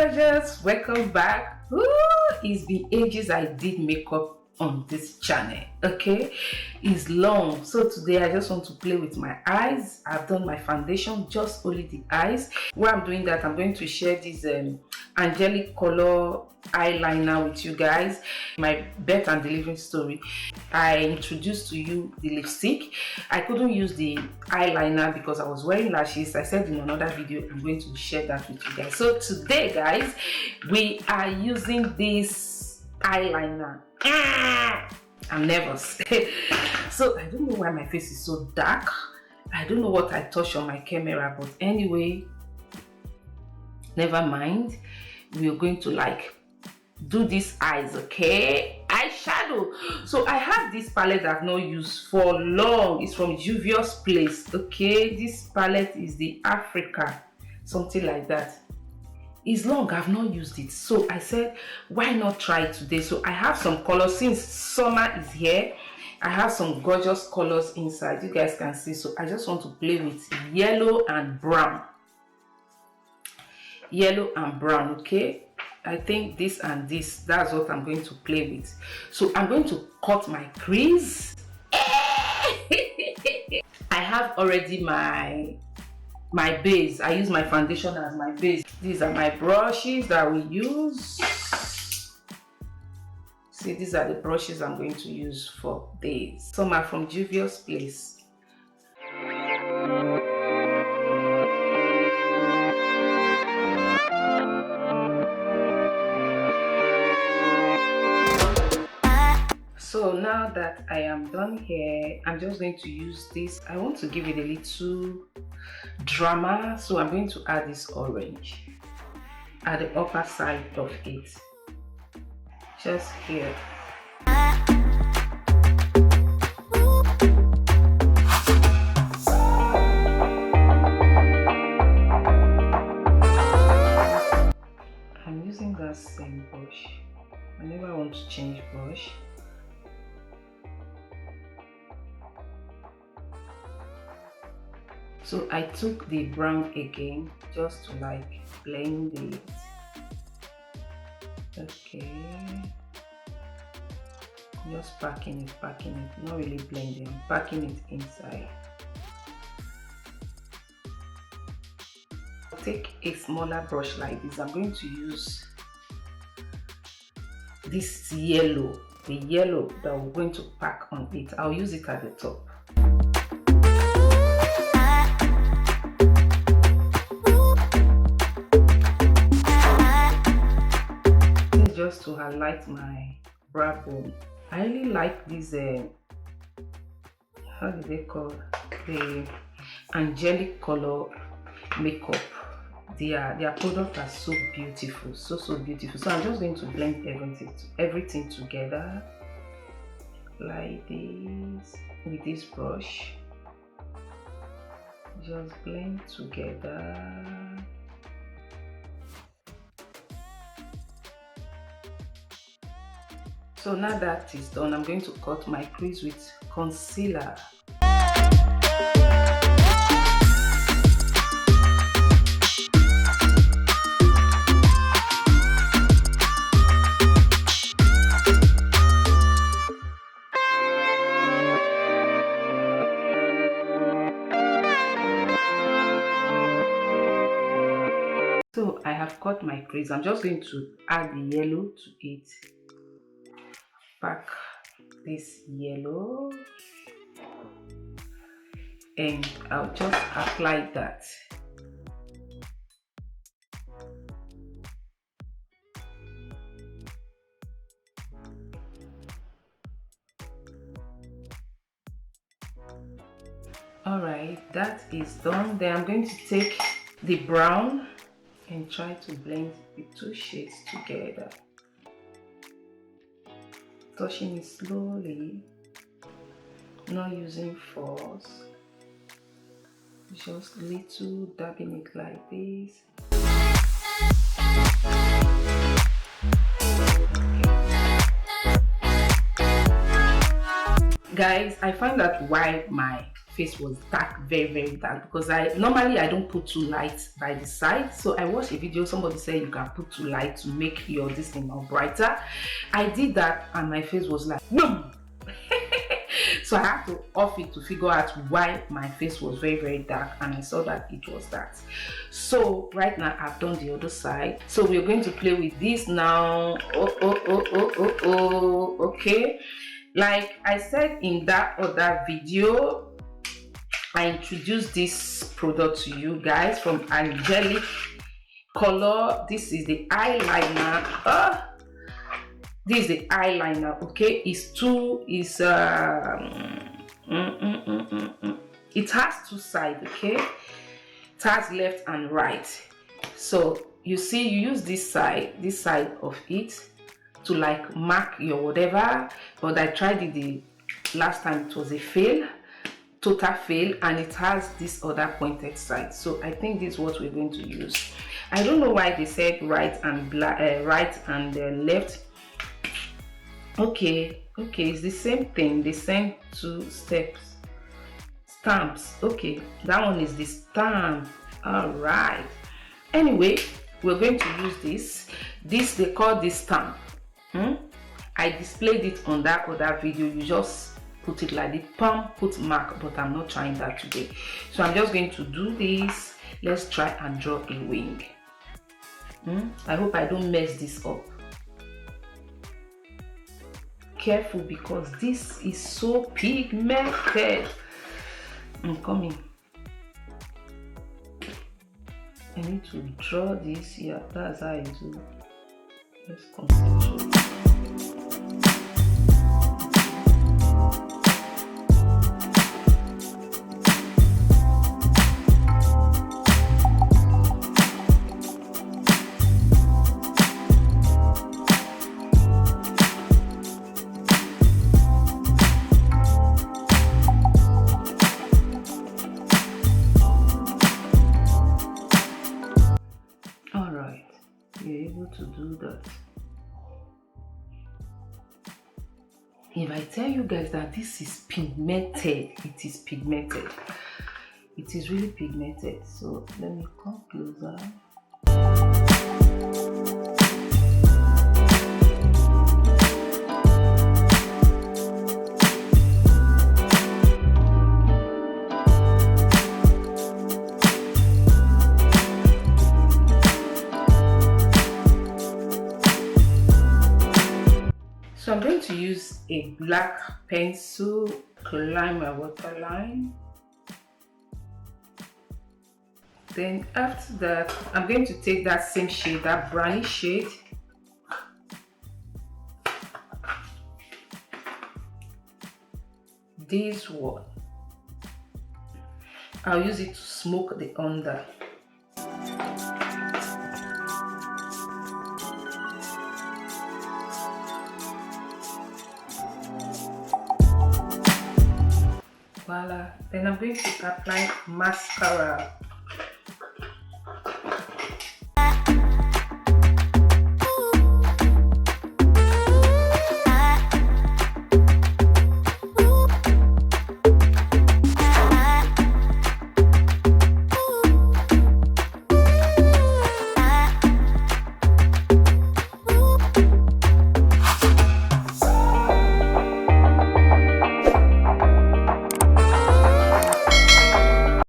gorgeous, welcome back. It's been ages I did makeup on this channel. Okay, it's long, so today I just want to play with my eyes. I've done my foundation, just only the eyes. While I'm doing that, I'm going to share this Anglicolor eyeliner with you guys. My birth and delivery story. I introduced to you the lipstick. I couldn't use the eyeliner because I was wearing lashes. I said in another video I'm going to share that with you guys. So today, guys, we are using this eyeliner. I'm nervous. So I don't know why my face is so dark. I don't know what I touched on my camera, but anyway, never mind. We are going to do these eyes, okay? Eyeshadow. So I have this palette I've not used for long. It's from Juvia's Place. Okay, this palette is the Africa, something like that. It's long, I've not used it, so I said why not try it today. So I have some colors since summer is here. I have some gorgeous colors inside, you guys can see. So I just want to play with yellow and brown. Yellow and brown, okay? I think this and this, that's what I'm going to play with. So I'm going to cut my crease. I have already my base. I use my foundation as my base. These are my brushes that we use. See, these are the brushes I'm going to use for this. Some are from Juvia's Place. So now that I am done here, I'm just going to use this. I want to give it a little drama, so I'm going to add this orange at the upper side of it, just here. I'm using that same brush. I never want to change brush. So I took the brown again just to blend it. Okay. Just packing it, not really blending, packing it inside. I'll take a smaller brush like this. I'm going to use this yellow, the yellow that we're going to pack on it. I'll use it at the top. Just to highlight my brow bone. I really like these how do they call the Anglicolor makeup. Their products are so beautiful, so beautiful. So I'm just going to blend everything together like this with this brush. Just blend together. So now that is done, I'm going to cut my crease with concealer. So I have cut my crease. I'm just going to add the yellow to it. Pack this yellow and I'll just apply that. Alright, that is done. Then I'm going to take the brown and try to blend the two shades together. Touching it slowly, not using force, just little dabbing it like this. Guys, I find that why my face was dark, very dark, because I normally don't put too light by the side. So I watched a video, somebody said you can put too light to make your this thing more brighter. I did that and my face was like boom. So I had to off it to figure out why my face was very dark, and I saw that it was that. So right now I've done the other side, so we're going to play with this now. Okay, like I said in that other video, I introduced this product to you guys from Anglicolor. This is the eyeliner. This is the eyeliner. Okay, it has two sides. Okay, it has left and right. So you see, you use this side of it to like mark your whatever, but I tried it the last time, it was a fail, total fail, and it has this other pointed side. So I think this is what we're going to use. I don't know why they said right and left. Okay, it's the same thing, the same two stamps. Okay, that one is the stamp. All right, anyway, we're going to use this they call this stamp. I displayed it on that other video. You just put it like the palm, put mark, but I'm not trying that today. So I'm just going to do this. Let's try and draw a wing. I hope I don't mess this up. Careful, because this is so pigmented. I'm coming. I need to draw this here. That's how I do. Let's concentrate. You're able to do that. If I tell you guys that this is pigmented, it is pigmented. It is really pigmented. So let me come closer. So I'm going to use a black pencil to line my waterline. Then after that, I'm going to take that same shade, that brownish shade, this one. I'll use it to smoke the under. Voila. Then I'm going to apply mascara.